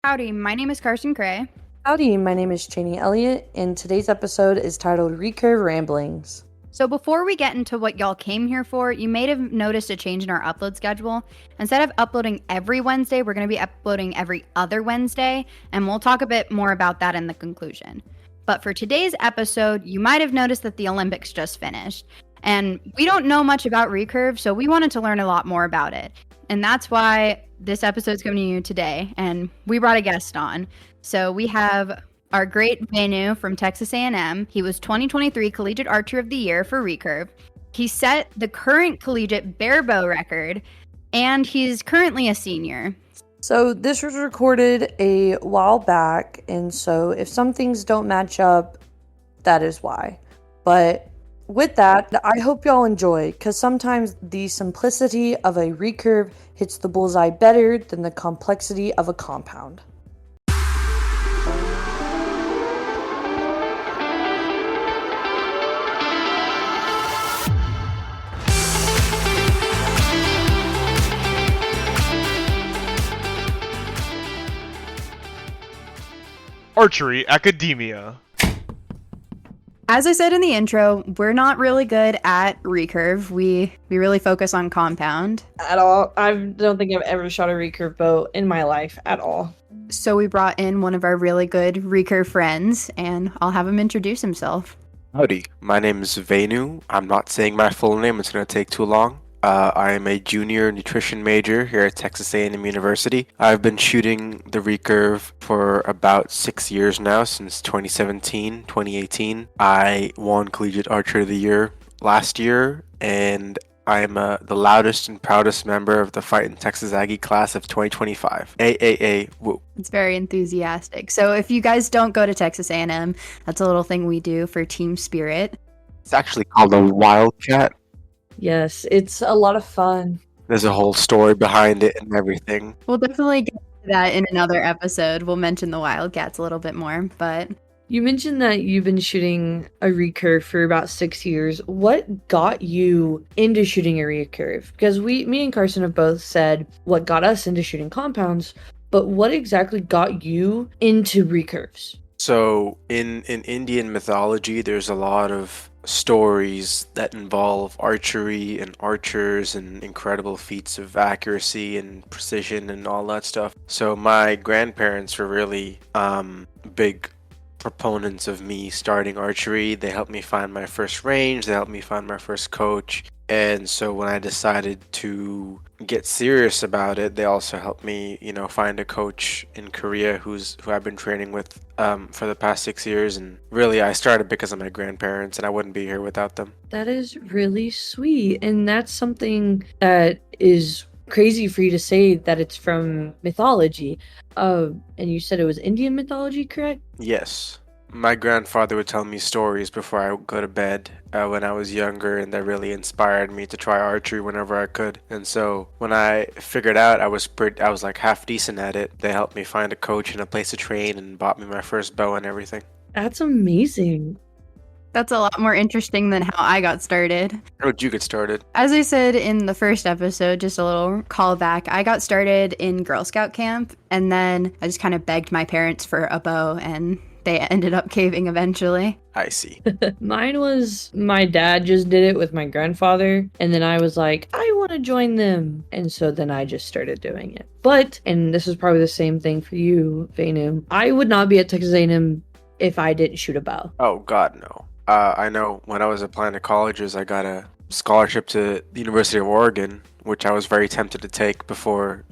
Howdy, my name is Carson Cray. Howdy, my name is Cheney Elliott, and today's episode is titled Recurve Ramblings. So before we get into what y'all came here for, you may have noticed a change in our upload schedule. Instead of uploading every Wednesday, we're going to be uploading every other Wednesday, and we'll talk a bit more about that in the conclusion. But for today's episode, you might have noticed that the Olympics just finished. And we don't know much about Recurve, so we wanted to learn a lot more about it. And that's why this episode's coming to you today, and we brought a guest on. So we have our great Venu from Texas A&M. He was 2023 Collegiate Archer of the Year for Recurve. He set the current collegiate bare bow record, and he's currently a senior. So this was recorded a while back, and so if some things don't match up, that is why. But with that, I hope y'all enjoy, because sometimes the simplicity of a recurve hits the bullseye better than the complexity of a compound. Archery Academia. As I said in the intro, we're not really good at recurve. We really focus on compound. At all. I don't think I've ever shot a recurve bow in my life at all. So we brought in one of our really good recurve friends, and I'll have him introduce himself. Howdy, my name is Venu. I'm not saying my full name, it's going to take too long. I am a junior nutrition major here at Texas A&M University. I've been shooting the recurve for about 6 years now, since 2017, 2018. I won Collegiate Archer of the Year last year, and I am the loudest and proudest member of the Fightin' Texas Aggie class of 2025. AAA, woo. It's very enthusiastic. So if you guys don't go to Texas A&M, that's a little thing we do for team spirit. It's actually called a Wildcat. Yes, it's a lot of fun. There's a whole story behind it and everything. We'll definitely get to that in another episode. We'll mention the Wildcats a little bit more, but You mentioned that you've been shooting a recurve for about 6 years. What got you into shooting a recurve? Because me and Carson have both said what got us into shooting compounds, but what exactly got you into recurves? So in Indian mythology, there's a lot of stories that involve archery and archers and incredible feats of accuracy and precision and all that stuff. So my grandparents were really big proponents of me starting archery. They helped me find my first range, they helped me find my first coach. And so when I decided to get serious about it, they also helped me, find a coach in Korea who I've been training with for the past 6 years. And really, I started because of my grandparents, and I wouldn't be here without them. That is really sweet. And that's something that is crazy for you to say, that it's from mythology. And you said it was Indian mythology, correct? Yes. My grandfather would tell me stories before I would go to bed when I was younger, and that really inspired me to try archery whenever I could. And so when I figured out I was like half decent at it, they helped me find a coach and a place to train and bought me my first bow and everything. That's amazing. that's a lot more interesting than how I got started. How did you get started? As I said in the first episode, just a little callback, I got started in Girl Scout camp, and then I just kind of begged my parents for a bow, and they ended up caving eventually. I see. Mine was my dad just did it with my grandfather, and then I was like, I want to join them. And so then I just started doing it. But, and this is probably the same thing for you, Venu, I would not be at Texas A&M if I didn't shoot a bow. Oh, God, no. I know when I was applying to colleges, I got a scholarship to the University of Oregon, which I was very tempted to take before,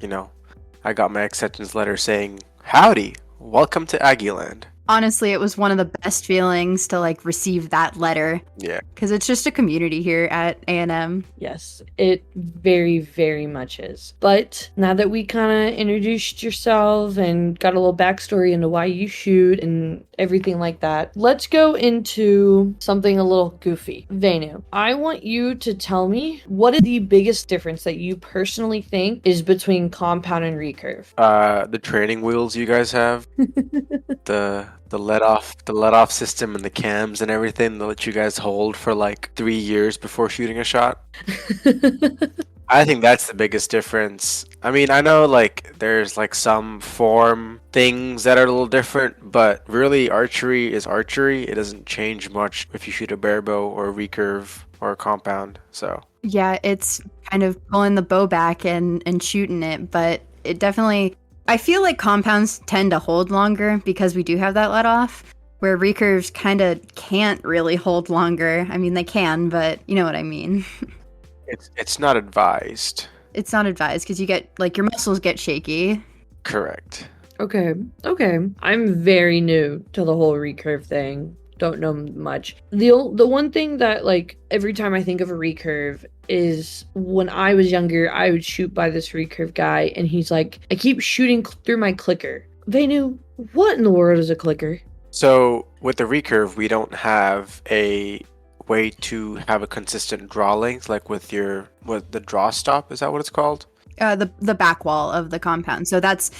I got my acceptance letter saying, howdy, welcome to Aggieland. Honestly, it was one of the best feelings to receive that letter. Yeah. Because it's just a community here at A&M. Yes, it very, very much is. But now that we kind of introduced yourself and got a little backstory into why you shoot and everything like that, let's go into something a little goofy. Venu, I want you to tell me, what is the biggest difference that you personally think is between compound and recurve? The training wheels you guys have, the let off system and the cams and everything that let you guys hold for 3 years before shooting a shot. I think that's the biggest difference. I mean, I know like there's like some form things that are a little different, but really archery is archery. It doesn't change much if you shoot a bare bow or a recurve or a compound. So Yeah, it's kind of pulling the bow back and shooting it, but it definitely, I feel like compounds tend to hold longer because we do have that let off, where recurves kind of can't really hold longer. I mean, they can, but you know what I mean. it's not advised. It's not advised because you get, like, your muscles get shaky. Correct. Okay. I'm very new to the whole recurve thing. Don't know much. The one thing that, like, every time I think of a recurve is when I was younger, I would shoot by this recurve guy, and he's like, I keep shooting through my clicker. Vanu, what in the world is a clicker? So with the recurve, we don't have a way to have a consistent draw length, like with the draw stop. Is that what it's called? The back wall of the compound. So that's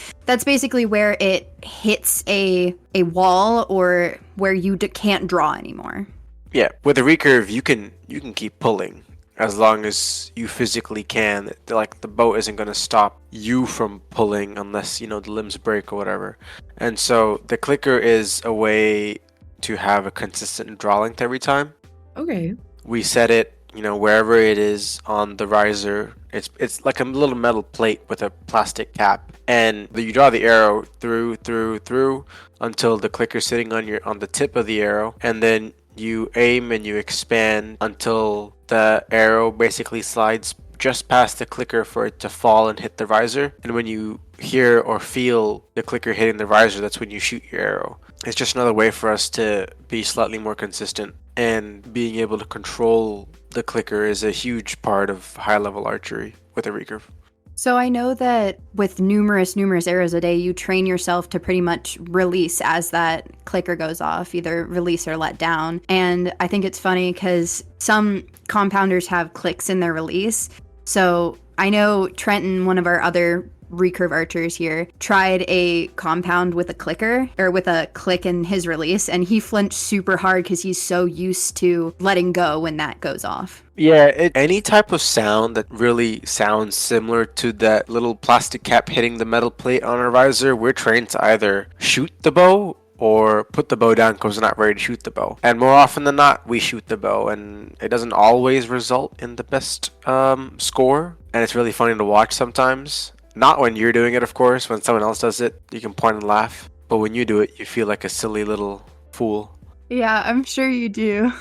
basically where it hits a wall or where you can't draw anymore. Yeah, with the recurve, you can keep pulling as long as you physically can. Like the bow isn't going to stop you from pulling unless the limbs break or whatever. And so the clicker is a way to have a consistent draw length every time. Okay. We set it, wherever it is on the riser. It's like a little metal plate with a plastic cap, and you draw the arrow through until the clicker's sitting on the tip of the arrow, and then you aim and you expand until the arrow basically slides just past the clicker for it to fall and hit the riser. And when you hear or feel the clicker hitting the riser, that's when you shoot your arrow. It's just another way for us to be slightly more consistent, and being able to control the clicker is a huge part of high-level archery with a recurve. So I know that with numerous arrows a day, you train yourself to pretty much release as that clicker goes off, either release or let down. And I think it's funny because some compounders have clicks in their release. So I know Trenton, one of our other recurve archers here, tried a compound with a clicker, or with a click in his release, and he flinched super hard because he's so used to letting go when that goes off. Yeah, any type of sound that really sounds similar to that little plastic cap hitting the metal plate on our visor, we're trained to either shoot the bow or put the bow down because we're not ready to shoot the bow. And more often than not, we shoot the bow, and it doesn't always result in the best score. And it's really funny to watch sometimes. Not when you're doing it, of course. When someone else does it, you can point and laugh. But when you do it, you feel like a silly little fool. Yeah, I'm sure you do.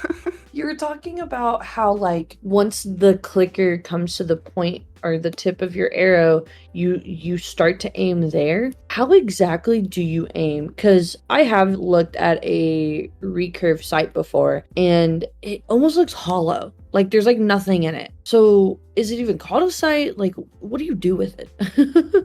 You were talking about how, like, once the clicker comes to the point or the tip of your arrow, you start to aim there. How exactly do you aim? Because I have looked at a recurve sight before, and it almost looks hollow. Like, there's, like, nothing in it. So, is it even called a sight? Like, what do you do with it?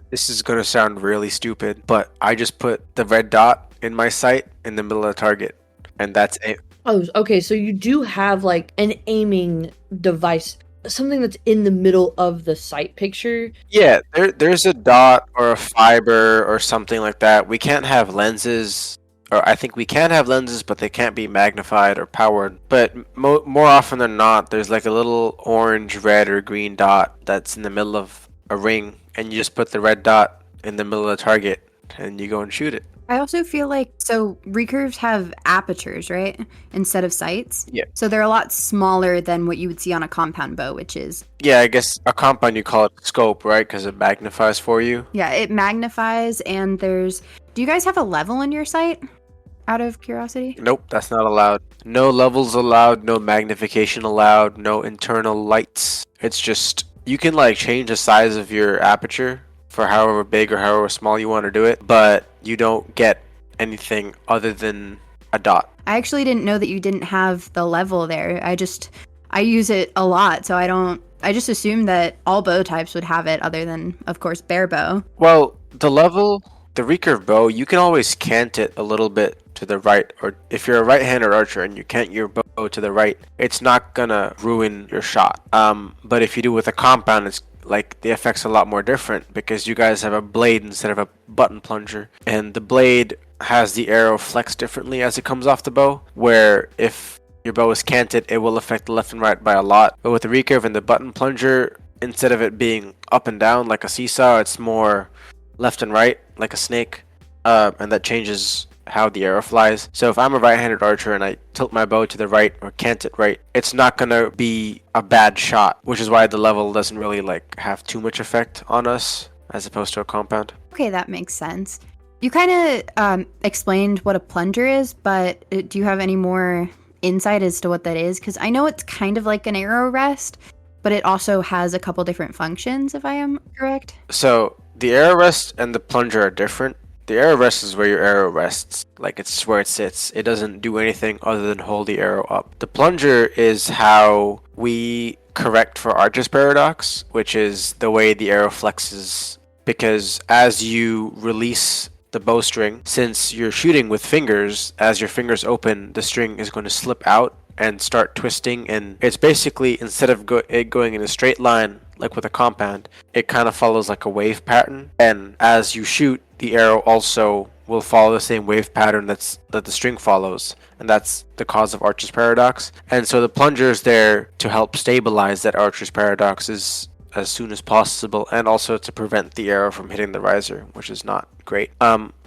This is going to sound really stupid, but I just put the red dot in my sight in the middle of the target, and that's it. Oh, okay. So you do have, like, an aiming device, something that's in the middle of the sight picture. Yeah, there's a dot or a fiber or something like that. We can't have lenses, or I think we can have lenses, but they can't be magnified or powered. But more often than not, there's like a little orange, red, or green dot that's in the middle of a ring, and you just put the red dot in the middle of the target, and you go and shoot it. I also feel like, so recurves have apertures, right? Instead of sights. Yeah. So they're a lot smaller than what you would see on a compound bow, which is... Yeah, I guess a compound you call it scope, right? Because it magnifies for you. Yeah, it magnifies, and there's... Do you guys have a level in your sight? Out of curiosity? Nope, that's not allowed. No levels allowed, no magnification allowed, no internal lights. It's just, you can like change the size of your aperture for however big or however small you want to do it, but you don't get anything other than a dot. I actually didn't know that you didn't have the level there. I use it a lot, so I just assumed that all bow types would have it, other than, of course, bare bow. Well, the recurve bow, you can always cant it a little bit to the right, or if you're a right-handed archer and you cant your bow to the right, it's not gonna ruin your shot. But if you do with a compound, it's like the effect's a lot more different because you guys have a blade instead of a button plunger, and the blade has the arrow flex differently as it comes off the bow, where if your bow is canted, it will affect the left and right by a lot. But with the recurve and the button plunger, instead of it being up and down like a seesaw, it's more left and right like a snake, and that changes how the arrow flies. So if I'm a right-handed archer and I tilt my bow to the right or cant it right, it's not gonna be a bad shot, which is why the level doesn't really like have too much effect on us as opposed to a compound. Okay, that makes sense. You kind of explained what a plunger is, but do you have any more insight as to what that is? Because I know it's kind of like an arrow rest, but it also has a couple different functions, if I am correct. So the arrow rest and the plunger are different. The arrow rest is where your arrow rests, like it's where it sits. It doesn't do anything other than hold the arrow up. The plunger is how we correct for Archer's paradox, which is the way the arrow flexes. Because as you release the bowstring, since you're shooting with fingers, as your fingers open, the string is going to slip out and start twisting, and it's basically, instead of it going in a straight line like with a compound, it kind of follows like a wave pattern, and as you shoot, the arrow also will follow the same wave pattern that the string follows, and that's the cause of Archer's paradox. And so the plunger is there to help stabilize that Archer's paradox as soon as possible, and also to prevent the arrow from hitting the riser, which is not great.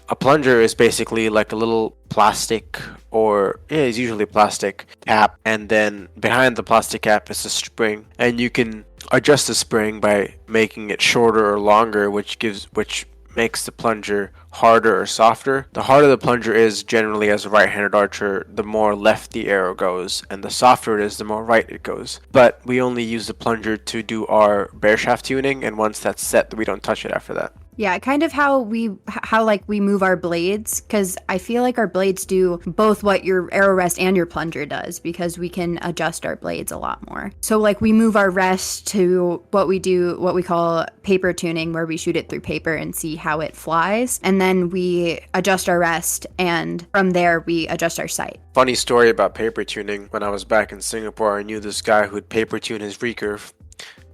A plunger is basically like a little plastic, or it's usually plastic cap, and then behind the plastic cap is a spring, and you can adjust the spring by making it shorter or longer, which makes the plunger harder or softer. The harder the plunger is, generally as a right-handed archer, the more left the arrow goes, and the softer it is, the more right it goes. But we only use the plunger to do our bear shaft tuning, and once that's set, we don't touch it after that. Yeah, kind of how we move our blades, because I feel like our blades do both what your arrow rest and your plunger does, because we can adjust our blades a lot more. So like we move our rest to what we call paper tuning, where we shoot it through paper and see how it flies, and then we adjust our rest, and from there we adjust our sight. Funny story about paper tuning. When I was back in Singapore, I knew this guy who'd paper tune his recurve.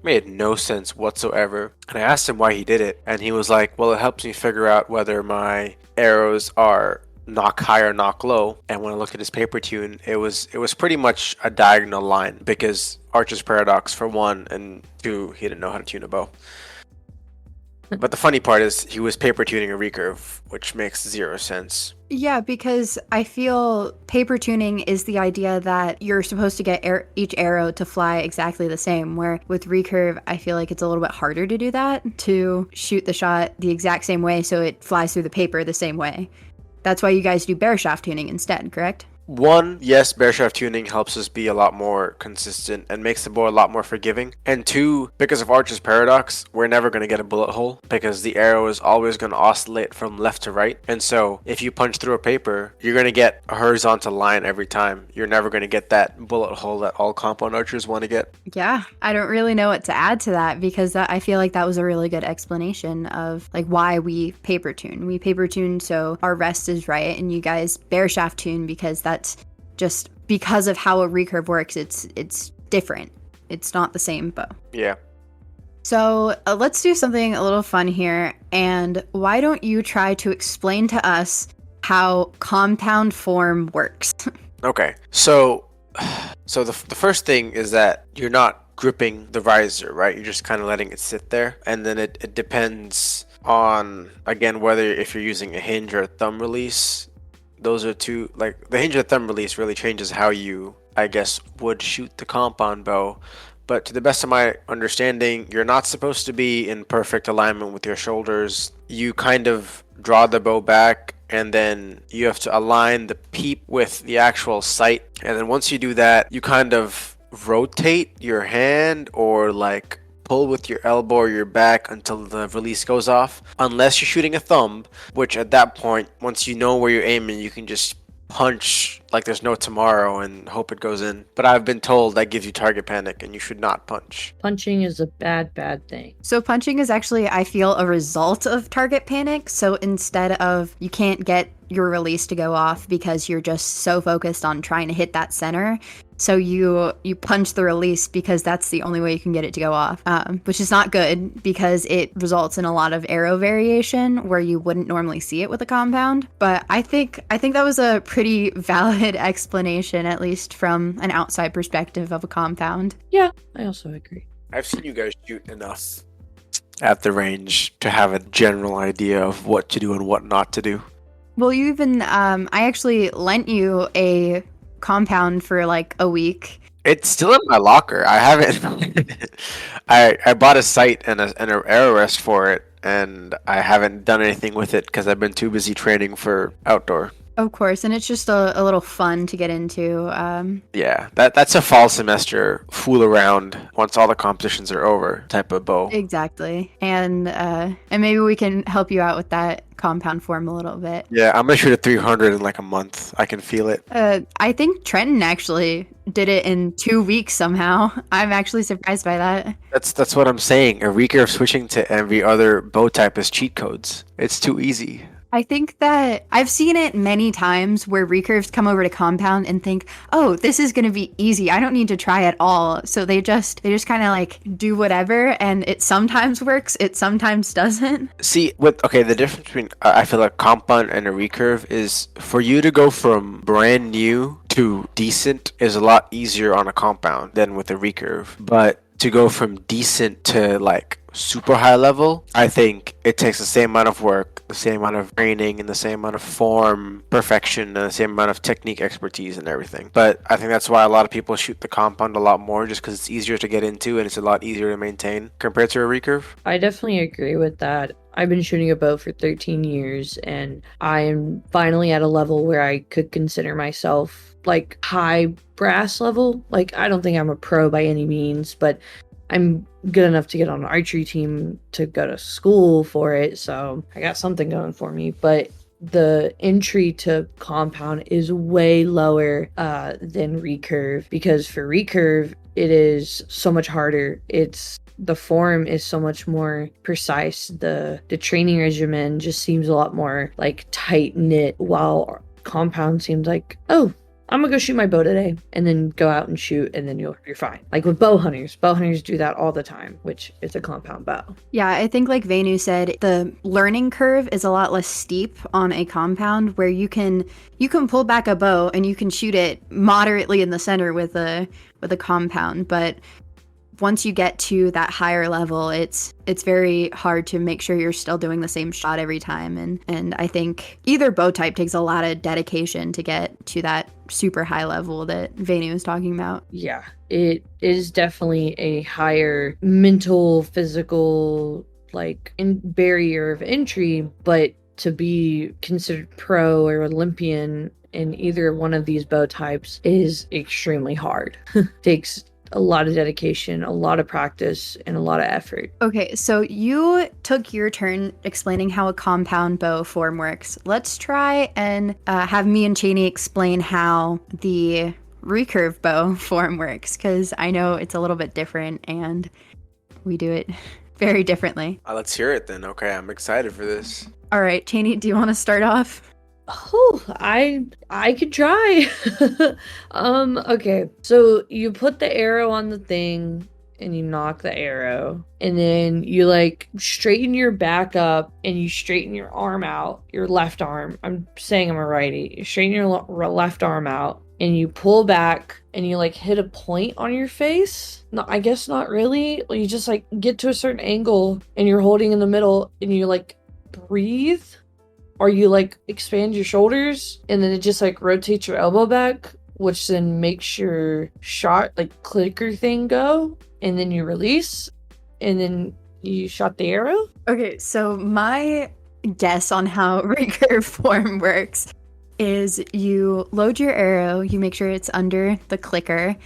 Made no sense whatsoever, and I asked him why he did it, and he was like, well, it helps me figure out whether my arrows are knock high or knock low. And when I looked at his paper tune, it was pretty much a diagonal line, because Archer's paradox for one, and two, he didn't know how to tune a bow. But the funny part is he was paper tuning a recurve, which makes zero sense. Yeah, because I feel paper tuning is the idea that you're supposed to get each arrow to fly exactly the same, where with recurve, I feel like it's a little bit harder to do that, to shoot the shot the exact same way so it flies through the paper the same way. That's why you guys do bear shaft tuning instead, correct? One, yes, bear shaft tuning helps us be a lot more consistent and makes the bow a lot more forgiving. And two, because of Archer's paradox, we're never going to get a bullet hole, because the arrow is always going to oscillate from left to right. And so if you punch through a paper, you're going to get a horizontal line every time. You're never going to get that bullet hole that all compound archers want to get. Yeah, I don't really know what to add to that, because I feel like that was a really good explanation of like why we paper tune. We paper tune so our rest is right, and you guys bear shaft tune because that's just because of how a recurve works. It's different. It's not the same bow. Yeah. So let's do something a little fun here, and why don't you try to explain to us how compound form works? Okay, so the first thing is that you're not gripping the riser, right? You're just kind of letting it sit there, and then it depends on, again, whether if you're using a hinge or a thumb release. Those are two, like the hinge or thumb release really changes how you, I guess, would shoot the compound bow. But to the best of my understanding, you're not supposed to be in perfect alignment with your shoulders. You kind of draw the bow back, and then you have to align the peep with the actual sight. And then once you do that, you kind of rotate your hand, or like pull with your elbow or your back until the release goes off, unless you're shooting a thumb, which at that point, once you know where you're aiming, you can just punch like there's no tomorrow and hope it goes in. But I've been told that gives you target panic and you should not punch. Punching is a bad thing. So punching is actually, I feel, a result of target panic. So instead of, you can't get your release to go off because you're just so focused on trying to hit that center. So you punch the release because that's the only way you can get it to go off, which is not good because it results in a lot of arrow variation where you wouldn't normally see it with a compound. But I think that was a pretty valid explanation, at least from an outside perspective of a compound. Yeah, I also agree. I've seen you guys shoot enough at the range to have a general idea of what to do and what not to do. Well, you even I actually lent you a compound for like a week. It's still in my locker. I haven't. I bought a sight and an arrow rest for it, and I haven't done anything with it because I've been too busy training for outdoor. Of course, and it's just a little fun to get into. Yeah, that's a fall semester fool around once all the competitions are over type of bow. Exactly, and maybe we can help you out with that compound form a little bit. Yeah, I'm gonna shoot a 300 in like a month. I can feel it. I think Trenton actually did it in 2 weeks somehow. I'm actually surprised by that. That's what I'm saying. A recurve switching to every other bow type is cheat codes. It's too easy. I think that I've seen it many times where recurves come over to compound and think, oh, this is going to be easy. I don't need to try at all. So they just kind of like do whatever, and it sometimes works. It sometimes doesn't. See, the difference between I feel like compound and a recurve is for you to go from brand new to decent is a lot easier on a compound than with a recurve. But to go from decent to like super high level, I think it takes the same amount of work, the same amount of training, and the same amount of form perfection, and the same amount of technique expertise and everything. But I think that's why a lot of people shoot the compound a lot more, just because it's easier to get into and it's a lot easier to maintain compared to a recurve. I definitely agree with that. I've been shooting a bow for 13 years, and I am finally at a level where I could consider myself like high brass level. Like, I don't think I'm a pro by any means, but I'm good enough to get on an archery team to go to school for it, so I got something going for me. But the entry to compound is way lower than recurve, because for recurve it is so much harder. The form is so much more precise. The training regimen just seems a lot more like tight knit, while compound seems like, oh, I'm gonna go shoot my bow today, and then go out and shoot, and then you're fine. Like with bow hunters do that all the time, which is a compound bow. Yeah, I think like Venu said, the learning curve is a lot less steep on a compound, where you can pull back a bow and you can shoot it moderately in the center with a compound, but once you get to that higher level, it's very hard to make sure you're still doing the same shot every time. And I think either bow type takes a lot of dedication to get to that super high level that Venu was talking about. Yeah, it is definitely a higher mental, physical, barrier of entry, but to be considered pro or Olympian in either one of these bow types is extremely hard. Takes a lot of dedication, a lot of practice, and a lot of effort. Okay, so you took your turn explaining how a compound bow form works. Let's try and have me and Cheney explain how the recurve bow form works, because I know it's a little bit different and we do it very differently. Let's hear it then. Okay, I'm excited for this. All right, Cheney, do you want to start off? Oh, I could try. Okay. So you put the arrow on the thing and you knock the arrow, and then you straighten your back up and you straighten your arm out, your left arm. I'm saying I'm a righty. You straighten your left arm out and you pull back and you hit a point on your face. No, I guess not really. You just get to a certain angle and you're holding in the middle and you breathe. Or you expand your shoulders and then it just rotates your elbow back, which then makes your shot clicker thing go, and then you release and then you shot the arrow. Okay, so my guess on how recurve form works is you load your arrow, you make sure it's under the clicker,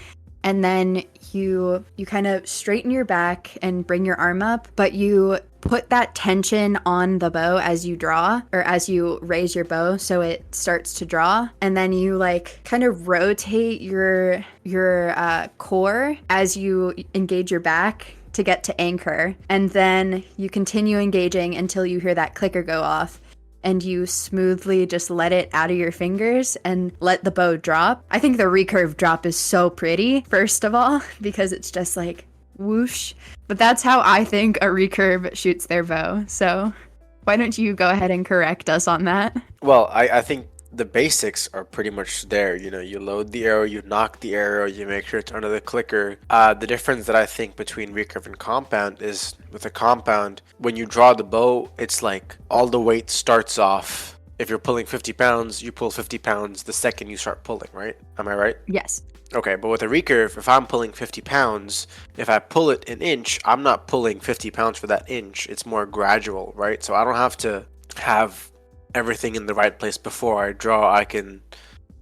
and then you kind of straighten your back and bring your arm up, but you put that tension on the bow as you draw, or as you raise your bow so it starts to draw, and then you kind of rotate your core as you engage your back to get to anchor, and then you continue engaging until you hear that clicker go off, and you smoothly just let it out of your fingers and let the bow drop. I think the recurve drop is so pretty, first of all, because it's just whoosh. But that's how I think a recurve shoots their bow. So why don't you go ahead and correct us on that? Well, I think the basics are pretty much there. You know, you load the arrow, you knock the arrow, you make sure it's under the clicker. The difference that I think between recurve and compound is with a compound, when you draw the bow, it's like all the weight starts off. If you're pulling 50 pounds, you pull 50 pounds the second you start pulling, right? Am I right? Yes. Okay, but with a recurve, if I'm pulling 50 pounds, if I pull it an inch, I'm not pulling 50 pounds for that inch. It's more gradual, right? So I don't have to have everything in the right place before I draw. I can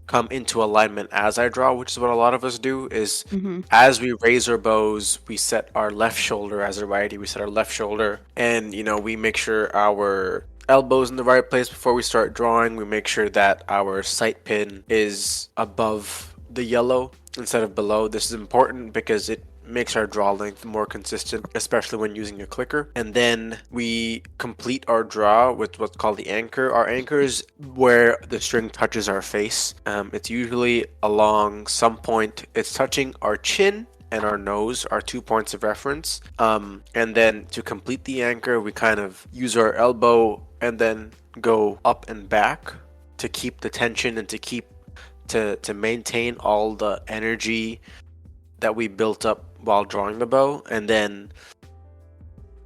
come into alignment as I draw, which is what a lot of us do, is as we raise our bows, we set our left shoulder as a righty, we set our left shoulder, and, you know, we make sure our elbows in the right place before we start drawing. We make sure that our sight pin is above the yellow instead of below. This is important because it makes our draw length more consistent, especially when using a clicker. And then we complete our draw with what's called the anchor. Our anchor is where the string touches our face. It's usually along some point. It's touching our chin and our nose are 2 points of reference. And then to complete the anchor, we kind of use our elbow and then go up and back to keep the tension and to maintain all the energy that we built up while drawing the bow. And then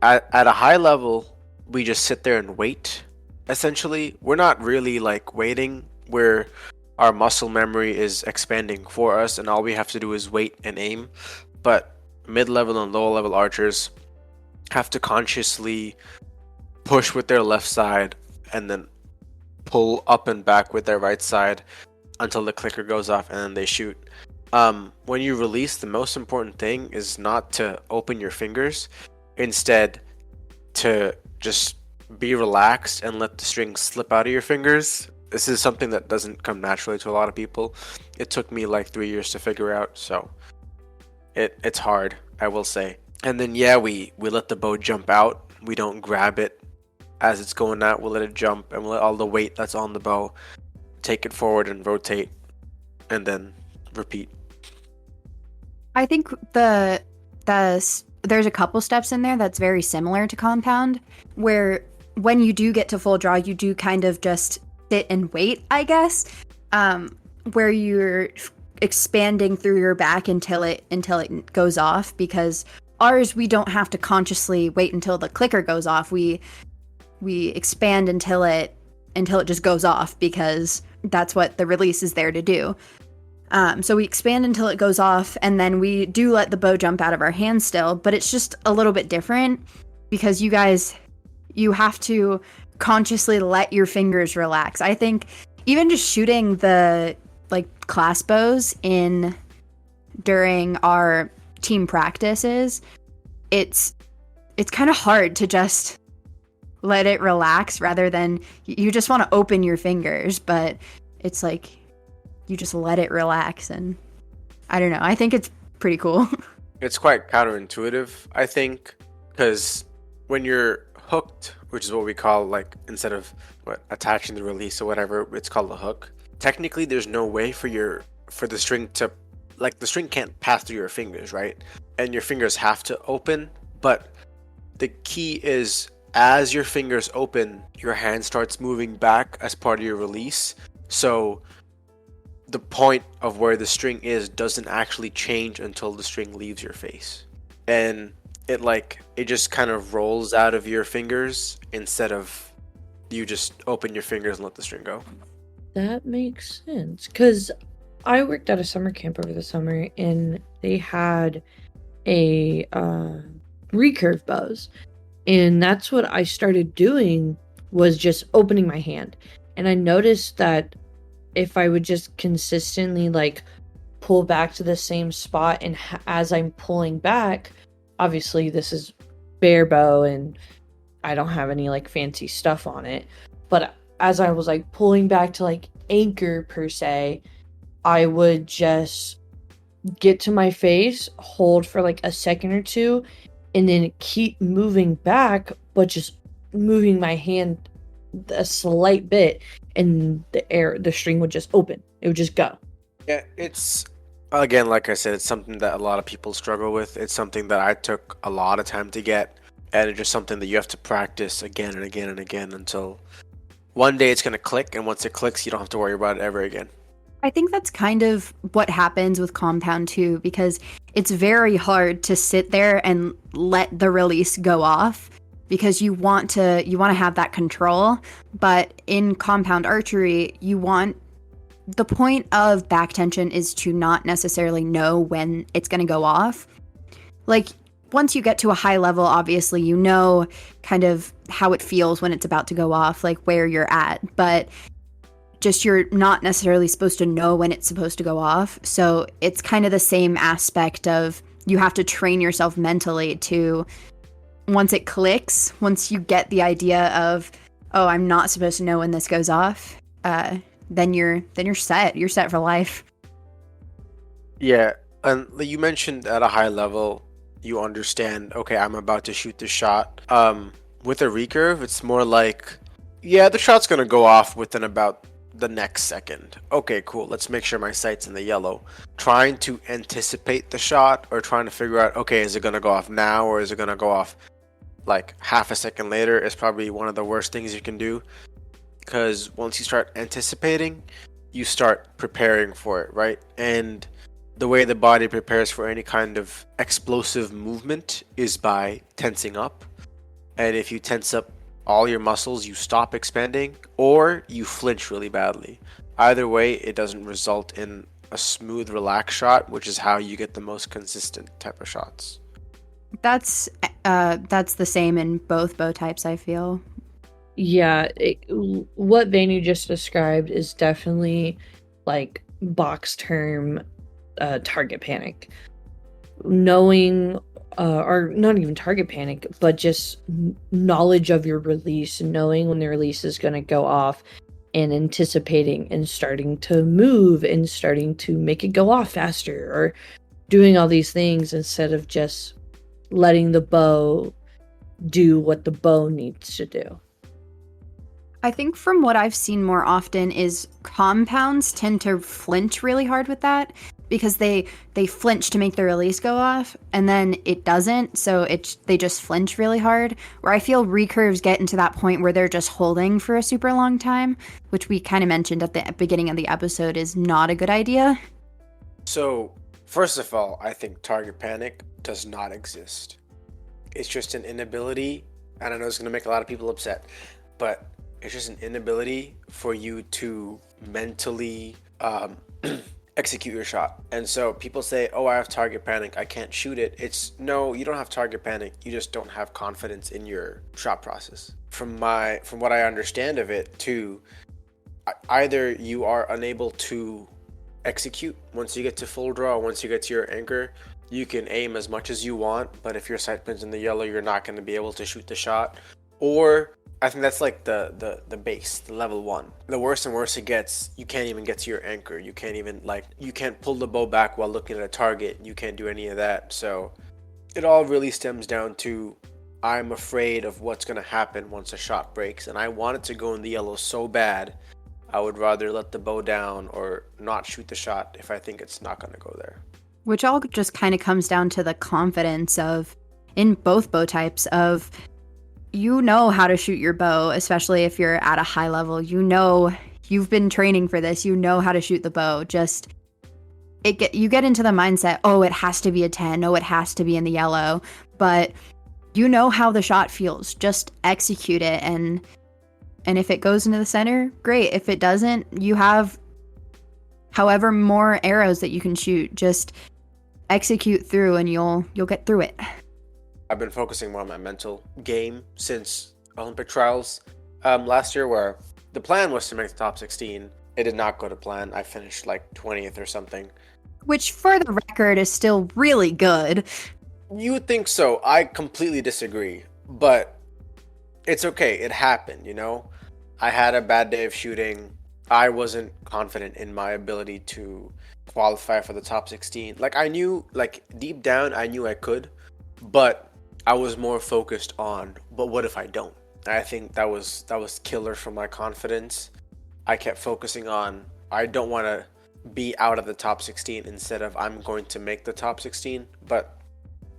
at a high level, we just sit there and wait. Essentially, we're not really like waiting, where our muscle memory is expanding for us and all we have to do is wait and aim. But mid-level and low-level archers have to consciously push with their left side and then pull up and back with their right side until the clicker goes off and then they shoot. When you release, the most important thing is not to open your fingers, instead to just be relaxed and let the string slip out of your fingers. This is something that doesn't come naturally to a lot of people. It took me like 3 years to figure out, so it's hard, I will say. And then we let the bow jump out. We don't grab it as it's going out. We'll let it jump and we'll let all the weight that's on the bow take it forward and rotate and then repeat. I think there's a couple steps in there that's very similar to compound, where when you do get to full draw, you do kind of just sit and wait, I guess, where you're expanding through your back until it goes off. Because ours, we don't have to consciously wait until the clicker goes off. We expand until it just goes off, because that's what the release is there to do. So we expand until it goes off, and then we do let the bow jump out of our hand still, but it's just a little bit different because you have to consciously let your fingers relax. I think even just shooting the class bows during our team practices, it's kind of hard to just let it relax, rather than you just want to open your fingers, but it's like you just let it relax. And I don't know, I think it's pretty cool. It's quite counterintuitive, I think, because when you're hooked, which is what we call, like, instead of attaching the release or whatever, it's called a hook. Technically, there's no way for the string to, the string can't pass through your fingers, right? And your fingers have to open, but the key is, as your fingers open, your hand starts moving back as part of your release. So the point of where the string is doesn't actually change until the string leaves your face. And it just kind of rolls out of your fingers instead of you just open your fingers and let the string go. That makes sense, because I worked at a summer camp over the summer and they had a recurve bows. And that's what I started doing, was just opening my hand. And I noticed that if I would just consistently pull back to the same spot, and as I'm pulling back, obviously this is bare bow and I don't have any fancy stuff on it, but as I was pulling back to anchor per se, I would just get to my face, hold for a second or two, and then keep moving back, but just moving my hand a slight bit, and the string would just open. It would just go. Yeah, it's, again, like I said, it's something that a lot of people struggle with. It's something that I took a lot of time to get, and it's just something that you have to practice again and again and again until one day it's going to click, and once it clicks, you don't have to worry about it ever again. I think that's kind of what happens with Compound too, because it's very hard to sit there and let the release go off because you want to have that control. But in Compound Archery, the point of back tension is to not necessarily know when it's going to go off. Like, once you get to a high level, obviously you know kind of how it feels when it's about to go off, like where you're at, but just you're not necessarily supposed to know when it's supposed to go off. So it's kind of the same aspect of you have to train yourself mentally to, once it clicks, once you get the idea of, oh, I'm not supposed to know when this goes off, then you're set. You're set for life. Yeah, and you mentioned at a high level, you understand, okay, I'm about to shoot the shot. With a recurve, it's more like, yeah, the shot's gonna go off within about the next second. Okay, cool. Let's make sure my sight's in the yellow. Trying to anticipate the shot or trying to figure out, okay, is it gonna go off now or is it gonna go off like half a second later is probably one of the worst things you can do. Because once you start anticipating, you start preparing for it, right? And the way the body prepares for any kind of explosive movement is by tensing up. And if you tense up all your muscles, you stop expanding or you flinch really badly. Either way, it doesn't result in a smooth, relaxed shot, which is how you get the most consistent type of shots. That's the same in both bow types, I feel. Yeah, what Vanu just described is definitely like box term target panic. Knowing, or not even target panic, but just knowledge of your release, knowing when the release is going to go off and anticipating and starting to move and starting to make it go off faster or doing all these things instead of just letting the bow do what the bow needs to do. I think from what I've seen more often is compounds tend to flinch really hard with that because they flinch to make the release go off and then it doesn't, so they just flinch really hard. Where I feel recurves get into that point where they're just holding for a super long time, which we kind of mentioned at the beginning of the episode is not a good idea. So, first of all, I think target panic does not exist. It's just an inability, and I know it's going to make a lot of people upset, but it's just an inability for you to mentally execute your shot. And so people say, oh, I have target panic, I can't shoot it. It's no, you don't have target panic, you just don't have confidence in your shot process. From what I understand of it too, either you are unable to execute once you get to full draw, once you get to your anchor, you can aim as much as you want, but if your sight pin's in the yellow, you're not going to be able to shoot the shot. Or I think that's like the base, the level 1. The worse and worse it gets, you can't even get to your anchor. You can't even you can't pull the bow back while looking at a target. You can't do any of that. So it all really stems down to, I'm afraid of what's going to happen once a shot breaks, and I want it to go in the yellow so bad, I would rather let the bow down or not shoot the shot if I think it's not going to go there. Which all just kind of comes down to the confidence of, in both bow types, of you know how to shoot your bow, especially if you're at a high level. You know, you've been training for this. You know how to shoot the bow. Just you get into the mindset, oh, it has to be a 10. Oh, it has to be in the yellow. But you know how the shot feels. Just execute it. And if it goes into the center, great. If it doesn't, you have however more arrows that you can shoot. Just execute through and you'll get through it. I've been focusing more on my mental game since Olympic trials last year, where the plan was to make the top 16. It did not go to plan. I finished like 20th or something. Which, for the record, is still really good. You would think so. I completely disagree. But it's okay. It happened, you know? I had a bad day of shooting. I wasn't confident in my ability to qualify for the top 16. Like, I knew, like, deep down, I knew I could. But I was more focused on, but what if I don't? I think that was killer for my confidence. I kept focusing on, I don't want to be out of the top 16 instead of I'm going to make the top 16. But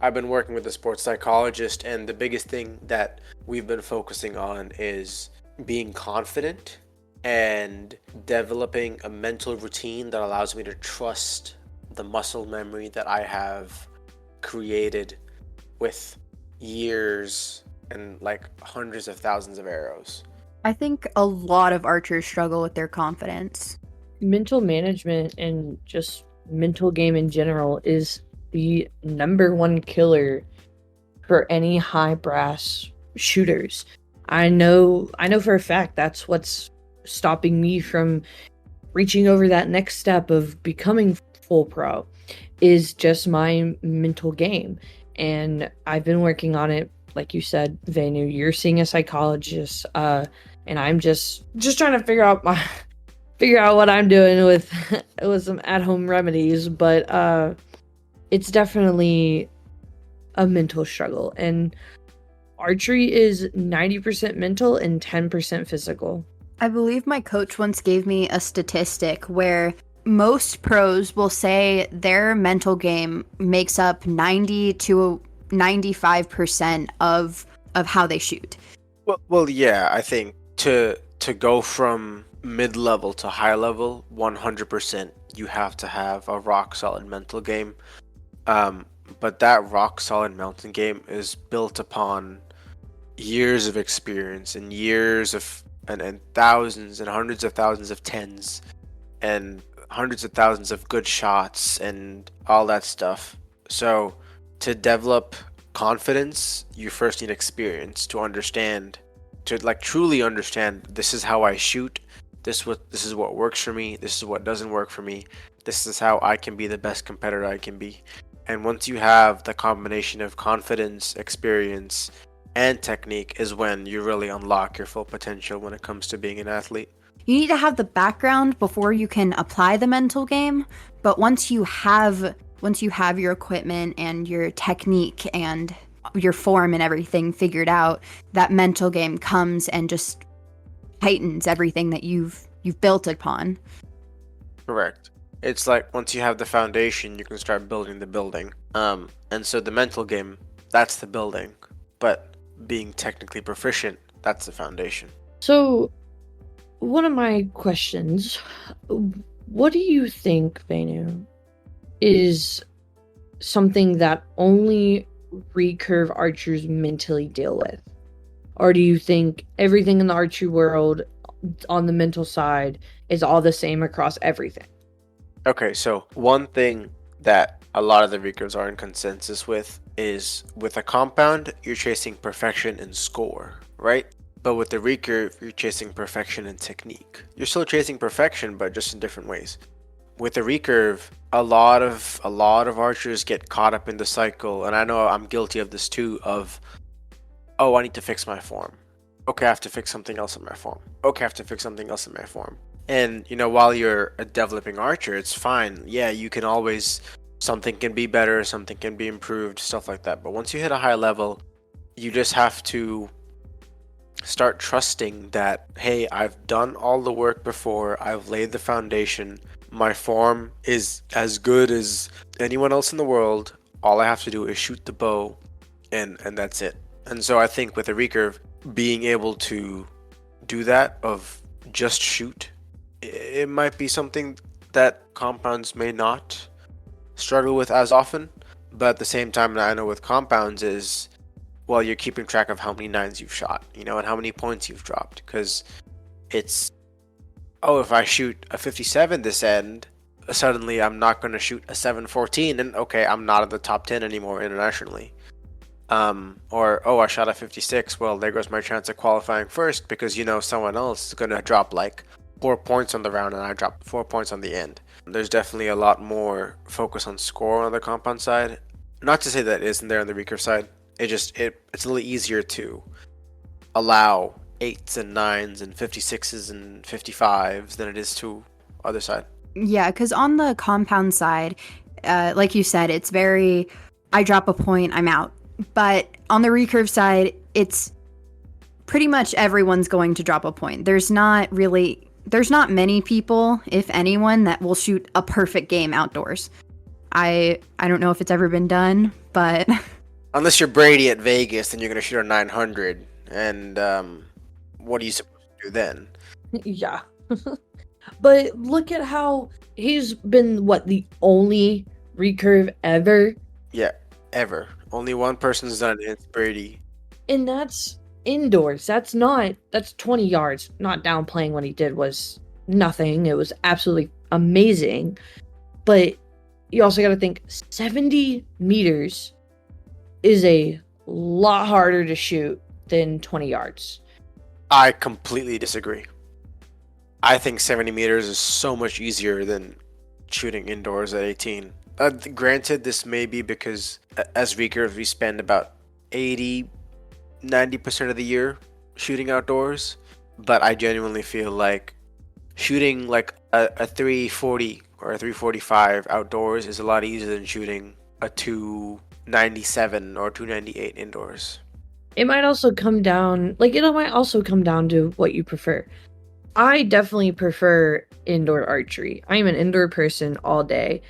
I've been working with a sports psychologist, and the biggest thing that we've been focusing on is being confident and developing a mental routine that allows me to trust the muscle memory that I have created with years and like hundreds of thousands of arrows. I think a lot of archers struggle with their confidence. Mental management and just mental game in general is the number one killer for any high brass shooters. I know for a fact that's what's stopping me from reaching over that next step of becoming full pro is just my mental game. And I've been working on it, like you said, Venu. You're seeing a psychologist, and I'm just trying to figure out what I'm doing with with some at-home remedies. But it's definitely a mental struggle, and archery is 90% mental and 10% physical. I believe my coach once gave me a statistic where most pros will say their mental game makes up 90 to 95% of how they shoot. Well, yeah, I think to go from mid-level to high level, 100% you have to have a rock solid mental game. But that rock solid mental game is built upon years of experience and years of and thousands and hundreds of thousands of tens and hundreds of thousands of good shots and all that stuff. So to develop confidence, you first need experience to understand, to like truly understand, this is how I shoot, this is what works for me, this is what doesn't work for me, this is how I can be the best competitor I can be. And once you have the combination of confidence, experience, and technique is when you really unlock your full potential when it comes to being an athlete. You need to have the background before you can apply the mental game, but once you have your equipment and your technique and your form and everything figured out, that mental game comes and just heightens everything that you've built upon. Correct. It's like once you have the foundation, you can start building the building. And so the mental game, that's the building, but being technically proficient, that's the foundation. So, one of my questions, what do you think, Venu, is something that only recurve archers mentally deal with? Or do you think everything in the archery world on the mental side is all the same across everything? Okay, so one thing that a lot of the recurves are in consensus with is with a compound, you're chasing perfection in score, right? But with the recurve, you're chasing perfection in technique. You're still chasing perfection, but just in different ways. With the recurve, a lot of archers get caught up in the cycle, and I know I'm guilty of this too, of, oh, I need to fix my form. Okay, I have to fix something else in my form. Okay, I have to fix something else in my form. And, while you're a developing archer, it's fine. Yeah, you can always, something can be better, something can be improved, stuff like that. But once you hit a high level, you just have to start trusting that, hey, I've done all the work before, I've laid the foundation, my form is as good as anyone else in the world, all I have to do is shoot the bow, and that's it. And so I think with a recurve, being able to do that, of just shoot, it might be something that compounds may not struggle with as often. But at the same time, I know with compounds is, well, you're keeping track of how many nines you've shot, and how many points you've dropped. Because it's, oh, if I shoot a 57 this end, suddenly I'm not going to shoot a 714, and okay, I'm not in the top 10 anymore internationally. Or, oh, I shot a 56, well, there goes my chance of qualifying first, because someone else is going to drop like 4 points on the round and I dropped 4 points on the end. There's definitely a lot more focus on score on the compound side. Not to say that it isn't there on the recurve side. It's a little easier to allow 8s and 9s and 56s and 55s than it is to other side. Yeah, because on the compound side, like you said, it's very, I drop a point, I'm out. But on the recurve side, it's pretty much everyone's going to drop a point. There's not many people, if anyone, that will shoot a perfect game outdoors. I don't know if it's ever been done, but unless you're Brady at Vegas, then you're going to shoot a 900. And what do you do then. Yeah. But look at how he's been, what, the only recurve ever? Yeah, ever. Only one person's done it, it's Brady. And that's indoors. That's 20 yards. Not downplaying what he did was nothing. It was absolutely amazing. But you also got to think 70 meters is a lot harder to shoot than 20 yards. I completely disagree. I think 70 meters is so much easier than shooting indoors at 18. Granted, this may be because as recurve we spend about 80-90% of the year shooting outdoors, but I genuinely feel like shooting like a 340 or a 345 outdoors is a lot easier than shooting a 297 or 298 indoors. It might also come down, to what you prefer. I definitely prefer indoor archery. I am an indoor person all day.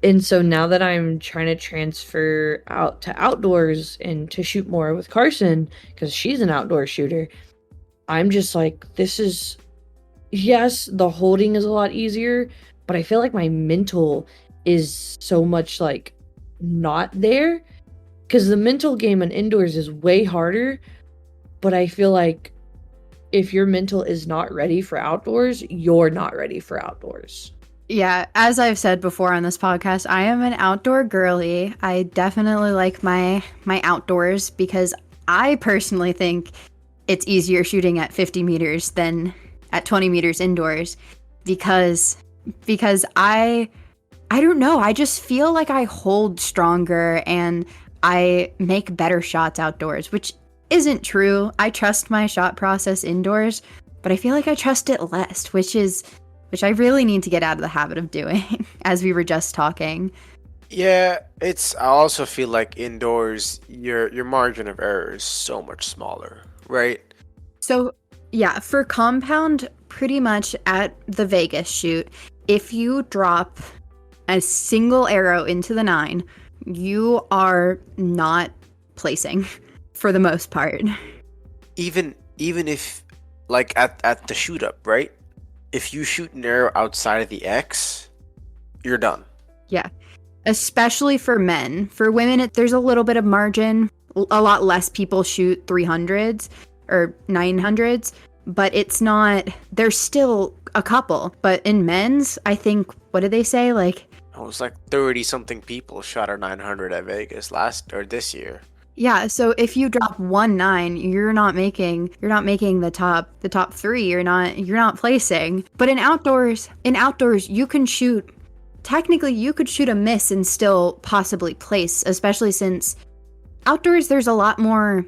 And so now that I'm trying to transfer out to outdoors and to shoot more with Carson, because she's an outdoor shooter, I'm just like, yes, the holding is a lot easier, but I feel like my mental is so much like not there. Because the mental game in indoors is way harder, but I feel like if your mental is not ready for outdoors, you're not ready for outdoors. Yeah, as I've said before on this podcast, I am an outdoor girly. I definitely like my outdoors because I personally think it's easier shooting at 50 meters than at 20 meters indoors because I don't know, I just feel like I hold stronger and I make better shots outdoors, which isn't true. I trust my shot process indoors, but I feel like I trust it less, which I really need to get out of the habit of doing, as we were just talking. Yeah, I also feel like indoors your margin of error is so much smaller, right? So, yeah, for compound, pretty much at the Vegas shoot, if you drop a single arrow into the 9, you are not placing for the most part. Even if like at the shoot up, right? If you shoot an arrow outside of the X, you're done. Yeah, especially for men. For women, there's a little bit of margin. A lot less people shoot 300s or 900s, but it's not, there's still a couple. But in men's, I think, what did they say? Like, it was like 30 something people shot a 900 at Vegas this year. yeah, so if you drop 1-9, you're not making the top 3. You're not placing. But in outdoors, you can shoot, technically you could shoot a miss and still possibly place, especially since outdoors there's a lot more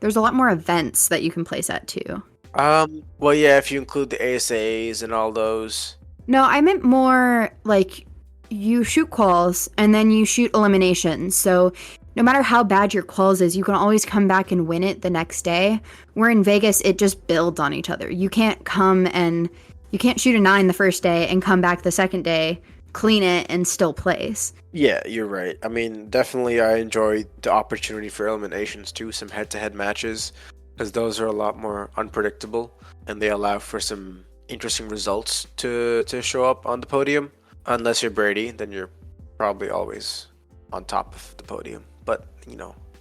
events that you can place at too. Well, yeah, if you include the ASAs and all those. No, I meant more like you shoot quals and then you shoot eliminations. So no matter how bad your quals is, you can always come back and win it the next day. Where in Vegas, it just builds on each other. You can't shoot a 9 the first day and come back the second day, clean it, and still place. Yeah, you're right. I mean, definitely I enjoy the opportunity for eliminations too, some head-to-head matches, because those are a lot more unpredictable, and they allow for some interesting results to show up on the podium. Unless you're Brady, then you're probably always on top of the podium. But,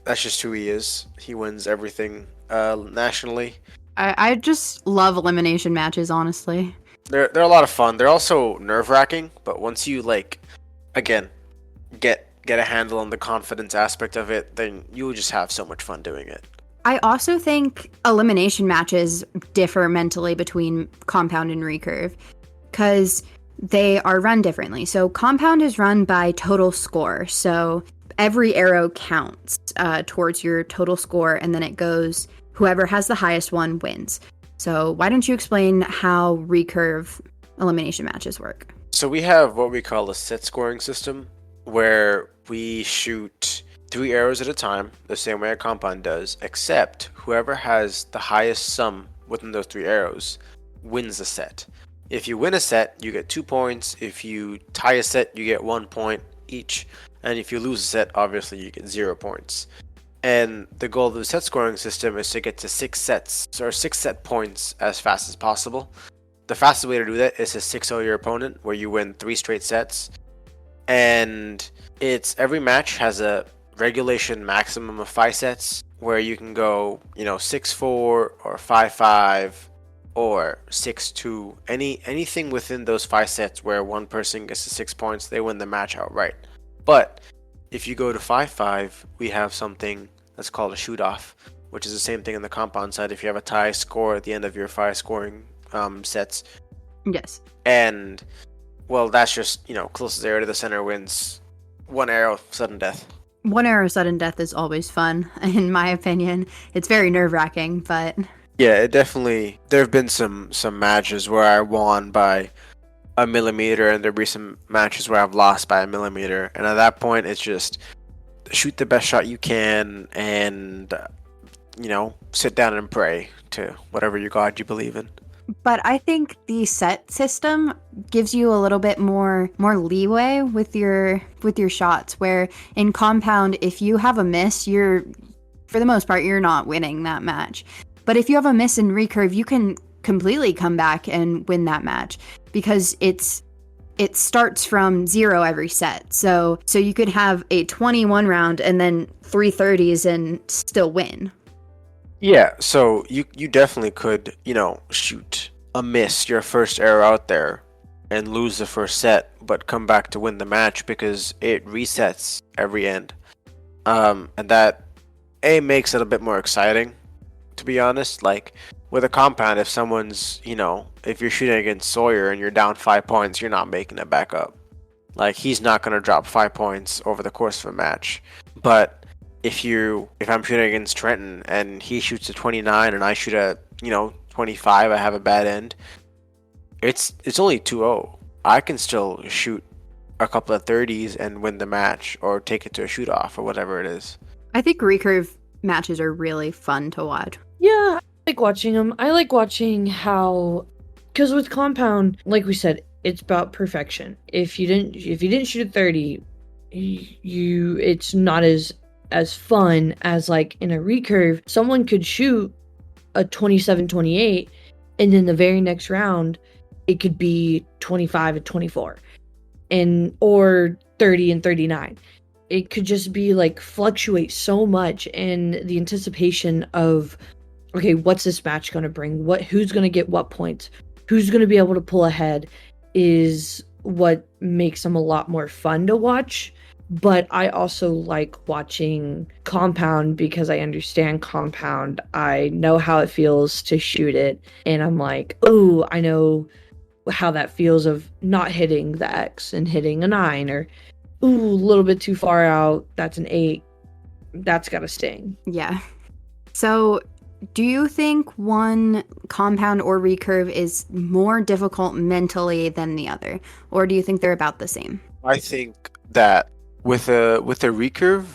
that's just who he is. He wins everything nationally. I just love elimination matches, honestly. They're a lot of fun. They're also nerve-wracking, but once you, again, get a handle on the confidence aspect of it, then you'll just have so much fun doing it. I also think elimination matches differ mentally between compound and recurve because they are run differently. So compound is run by total score. So every arrow counts towards your total score, and then it goes, whoever has the highest one wins. So why don't you explain how recurve elimination matches work? So we have what we call a set scoring system, where we shoot 3 arrows at a time, the same way a compound does, except whoever has the highest sum within those 3 arrows wins the set. If you win a set, you get 2 points. If you tie a set, you get 1 point each. And if you lose a set, obviously you get 0 points. And the goal of the set scoring system is to get to 6 sets, or 6 set points as fast as possible. The fastest way to do that is to 6-0 your opponent, where you win 3 straight sets. And every match has a regulation maximum of 5 sets, where you can go, 6-4 or 5-5 or 6-2. Anything within those 5 sets where one person gets to 6 points, they win the match outright. But if you go to 5-5, we have something that's called a shoot-off, which is the same thing in the compound side. If you have a tie score at the end of your 5 scoring sets. Yes. And, well, that's just, closest arrow to the center wins. 1 arrow, sudden death. 1 arrow sudden death is always fun, in my opinion. It's very nerve-wracking, but... Yeah, it definitely... There have been some matches where I won by a millimeter, and there have been some matches where I've lost by a millimeter. And at that point, it's just shoot the best shot you can and, sit down and pray to whatever your god you believe in. But I think the set system gives you a little bit more leeway with your shots, where in compound, if you have a miss, for the most part, you're not winning that match. But if you have a miss in recurve, you can completely come back and win that match, because it starts from 0 every set. So you could have a 21 round and then 3 30s and still win. Yeah, so you definitely could, shoot a miss your first arrow out there and lose the first set, but come back to win the match because it resets every end. And that makes it a bit more exciting, to be honest. Like with a compound, if someone's, if you're shooting against Sawyer and you're down 5 points, you're not making it back up. Like he's not going to drop 5 points over the course of a match. But if I'm shooting against Trenton and he shoots a 29 and I shoot a 25, I have a bad end, it's only 2-0. I can still shoot a couple of 30s and win the match, or take it to a shoot off, or whatever it is. I think recurve matches are really fun to watch. Yeah, I like watching them. I like watching how, because with compound, like we said, it's about perfection. If you didn't shoot a 30, it's not as fun as like in a recurve. Someone could shoot a 27-28, and then the very next round it could be 25-24 or 30-39. It could just be like fluctuate so much, and the anticipation of, okay, what's this match going to bring, who's going to get what points, who's going to be able to pull ahead, is what makes them a lot more fun to watch. But I also like watching compound because I understand compound. I know how it feels to shoot it, and I'm like, oh, I know how that feels of not hitting the X and hitting a 9, or ooh, a little bit too far out, that's an 8. That's gotta sting. Yeah. So do you think one compound or recurve is more difficult mentally than the other? Or do you think they're about the same? I think that with a recurve,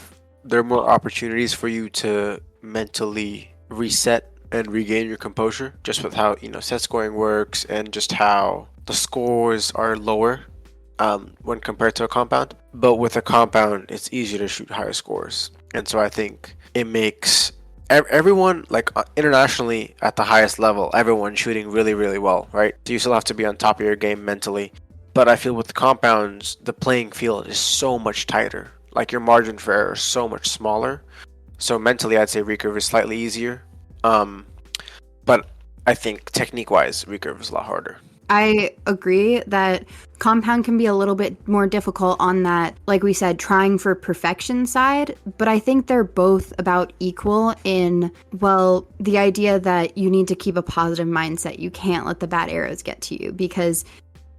there are more opportunities for you to mentally reset and regain your composure, just with how set scoring works and just how the scores are lower when compared to a compound. But with a compound, it's easier to shoot higher scores, and so I think it makes everyone, like internationally at the highest level, everyone shooting really, really well, right? So you still have to be on top of your game mentally. But I feel with the compounds, the playing field is so much tighter. Like your margin for error is so much smaller. So mentally, I'd say recurve is slightly easier. But I think technique-wise, recurve is a lot harder. I agree that compound can be a little bit more difficult on that, like we said, trying for perfection side. But I think they're both about equal in, well, the idea that you need to keep a positive mindset. You can't let the bad arrows get to you, because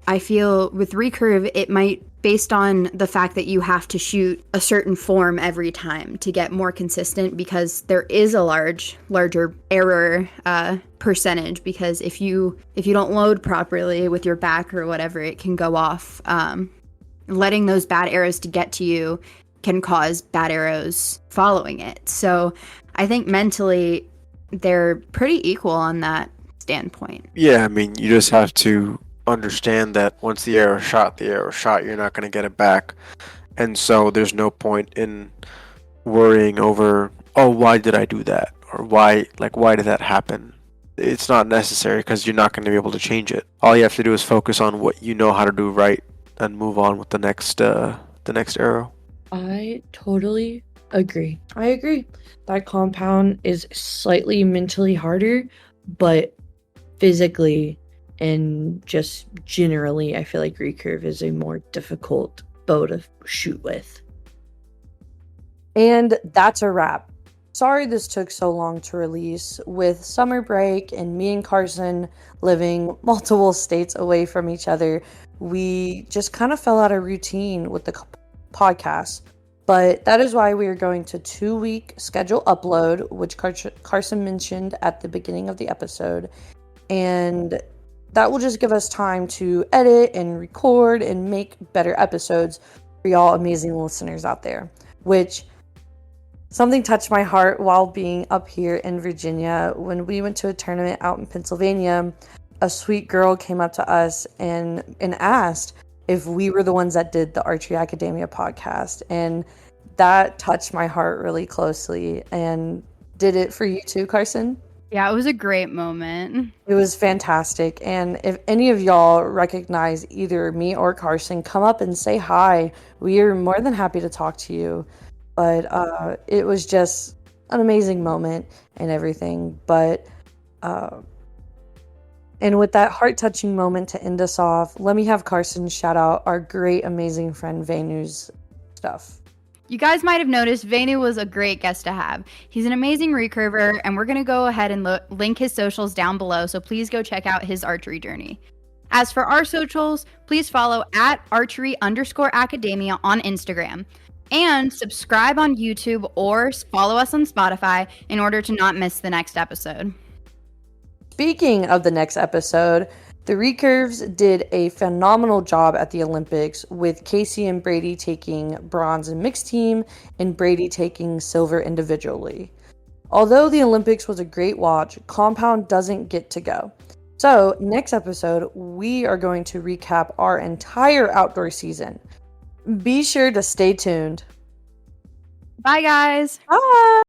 I feel with recurve, it might, based on the fact that you have to shoot a certain form every time to get more consistent, because there is a larger error percentage, because if you don't load properly with your back or whatever, it can go off. Letting those bad arrows to get to you can cause bad arrows following it. So I think mentally they're pretty equal on that standpoint. Yeah, I mean, you just have to understand that once the arrow shot, you're not going to get it back. And so there's no point in worrying over oh, why did I do that? Or why did that happen? It's not necessary because you're not going to be able to change it. All you have to do is focus on what you know how to do right and move on with the next arrow. I totally agree. I agree. That compound is slightly mentally harder, but physically and just generally, I feel like recurve is a more difficult bow to shoot with. And that's a wrap. Sorry this took so long to release. With summer break and me and Carson living multiple states away from each other, we just kind of fell out of routine with the podcast. But that is why we are going to 2-week schedule upload, which Carson mentioned at the beginning of the episode. And that will just give us time to edit and record and make better episodes for y'all amazing listeners out there. Which, something touched my heart while being up here in Virginia. When we went to a tournament out in Pennsylvania, a sweet girl came up to us and asked if we were the ones that did the Archery Academia podcast. And that touched my heart really closely. And did it for you too, Carson? Yeah, it was a great moment. It was fantastic. And if any of y'all recognize either me or Carson, come up and say hi. We are more than happy to talk to you. But it was just an amazing moment and everything. But and with that heart-touching moment to end us off, let me have Carson shout out our great, amazing friend Venu's stuff. You guys might have noticed Venu was a great guest to have. He's an amazing recurver, and we're going to go ahead and link his socials down below, so please go check out his archery journey. As for our socials, please follow at archery_academia on Instagram. And subscribe on YouTube or follow us on Spotify in order to not miss the next episode. Speaking of the next episode, the Recurves did a phenomenal job at the Olympics, with Casey and Brady taking bronze in mixed team and Brady taking silver individually. Although the Olympics was a great watch, Compound doesn't get to go. So next episode, we are going to recap our entire outdoor season. Be sure to stay tuned. Bye, guys. Bye.